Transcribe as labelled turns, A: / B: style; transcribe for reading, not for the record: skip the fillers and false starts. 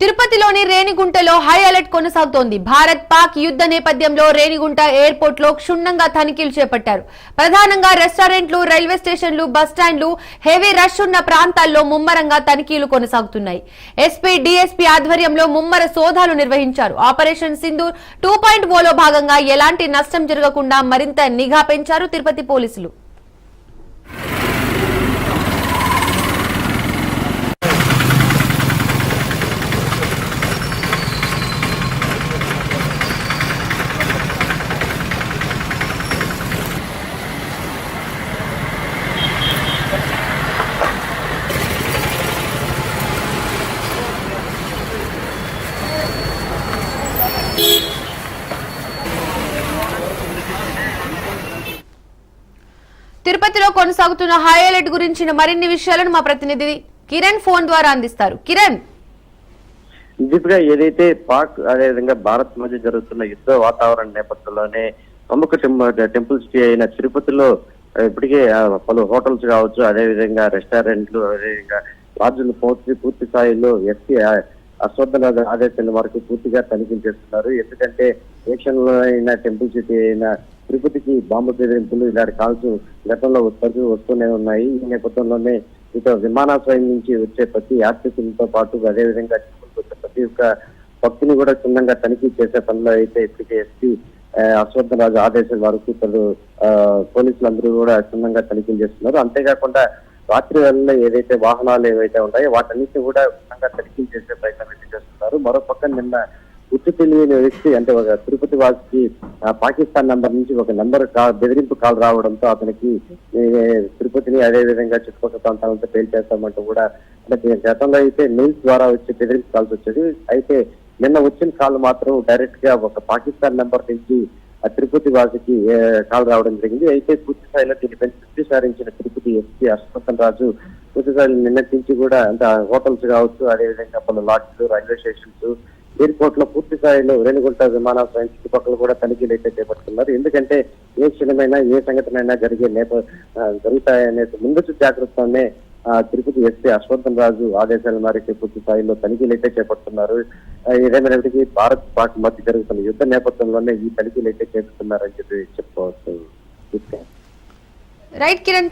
A: తిరుపతిలోని రేణిగుంటలో high alert కొనసాగుతోంది. భారత్ పాక్ యుద్ధ నేపథ్యంలో రేణిగుంట ఎయిర్పోర్ట్ లో క్షుణ్ణంగా తనిఖీలు చేపట్టారు. ప్రధానంగా రెస్టారెంట్లు, రైల్వే స్టేషన్లు, బస్టాండ్లు, హెవీ రష్ ఉన్న ప్రాంతాల్లో ముమ్మరంగా తనిఖీలు కొనసాగుతున్నాయి. ఎస్పీ, డీఎస్పీ ఆధ్వర్యంలో ముమ్మర సోదాలు నిర్వహించారు. ఆపరేషన్ సింధూర్ 2.0లో భాగంగా ఎలాంటి నష్టం జరగకుండా మరింత నిఘా పెంచారు తిరుపతి పోలీసులు. తిరుపతిలో కొనసాగుతున్న హై అలర్ట్ గురించిన మరిన్ని విషయాలను మా ప్రతినిధి కిరణ్ ఫోన్ ద్వారా అందిస్తారు. కిరణ్,
B: దీపిగా ఏదైతే పాక్ అదేవిధంగా భారత్ మధ్య జరుగుతున్న యుద్ధ వాతావరణ నేపథ్యంలోనే ప్రముఖ టెంపుల్ సిటీ అయిన తిరుపతిలో ఇప్పటికే పలు హోటల్స్ కావచ్చు, అదేవిధంగా రెస్టారెంట్లు, అదేవిధంగా లాడ్జులు పూర్తి స్థాయిలో ఎస్పీ అశ్వత్థనాథ్ ఆదేశాల వరకు పూర్తిగా తనిఖీ చేస్తున్నారు. ఎందుకంటే ఏషియన్లో అయిన టెంపుల్ సిటీ అయిన తిరుపతికి బాంబు బెదిరింపులు ఇలాంటి కాల్స్ గతంలో వస్తూనే ఉన్నాయి. ఈ నేపథ్యంలోనే ఇక విమానాశ్రయం నుంచి వచ్చే ప్రతి యాత్రికులతో పాటు అదేవిధంగా వచ్చే ప్రతి ఒక్క భక్తిని కూడా క్షుణ్ణంగా తనిఖీ చేసే పనిలో అయితే ఇప్పటికే ఎస్పీ అశ్వత్థరాజు ఆదేశాల వరకు పలు పోలీసులందరూ కూడా క్షుణ్ణంగా తనిఖీలు చేస్తున్నారు. అంతేకాకుండా రాత్రి వేళల్లో ఏదైతే వాహనాలు ఏవైతే ఉంటాయో వాటన్నిటిని కూడా క్షుణ్ణంగా తనిఖీలు చేసే ప్రయత్నం అయితే చేస్తున్నారు. మరోపక్క నిన్న గుర్తు తెలియని వ్యక్తి అంటే ఒక తిరుపతి వాసికి పాకిస్తాన్ నంబర్ నుంచి ఒక నంబర్ బెదిరింపు కాల్ రావడంతో అతనికి తిరుపతిని అదేవిధంగా చుట్టుపక్కల ప్రాంతాలంతా పేల్చేస్తామంటూ కూడా అంటే గతంలో అయితే మెయిల్స్ ద్వారా వచ్చే బెదిరింపు కాల్స్ వచ్చేది. అయితే నిన్న వచ్చిన కాల్ మాత్రం డైరెక్ట్ గా ఒక పాకిస్తాన్ నంబర్ నుంచి తిరుపతి వాసికి కాల్ రావడం జరిగింది. అయితే పూర్తి స్థాయిలో దీనిపై దృష్టి సారించిన తిరుపతి ఎస్పీ అశ్వత్థరాజు పూర్తి స్థాయిలో నిన్నటి నుంచి కూడా అంటే హోటల్స్ కావచ్చు, అదేవిధంగా పలు లాడ్జ్లు, రైల్వే స్టేషన్స్, ఎయిర్పోర్ట్ లో పూర్తి స్థాయిలో రేణిగుంట విమానాశ్రయం చుట్టుపక్కల కూడా తనిఖీలు అయితే చేపడుతున్నారు. ఎందుకంటే ఏ క్షణమైనా ఏ సంఘటనైనా జరుగుతాయనే ముందు జాగ్రత్తనే తిరుపతి ఎస్పీ అశ్వత్థరాజు ఆదేశాల మేరకు పూర్తి స్థాయిలో తనిఖీలు అయితే చేపడుతున్నారు. ఏదేమైనప్పటికీ భారత్ పాక్ మధ్య జరుగుతున్న యుద్ధ నేపథ్యంలోనే ఈ తనిఖీలు అయితే చేస్తున్నారని చెప్పి చెప్పుకోవచ్చు.
A: రైట్ కిరణ్.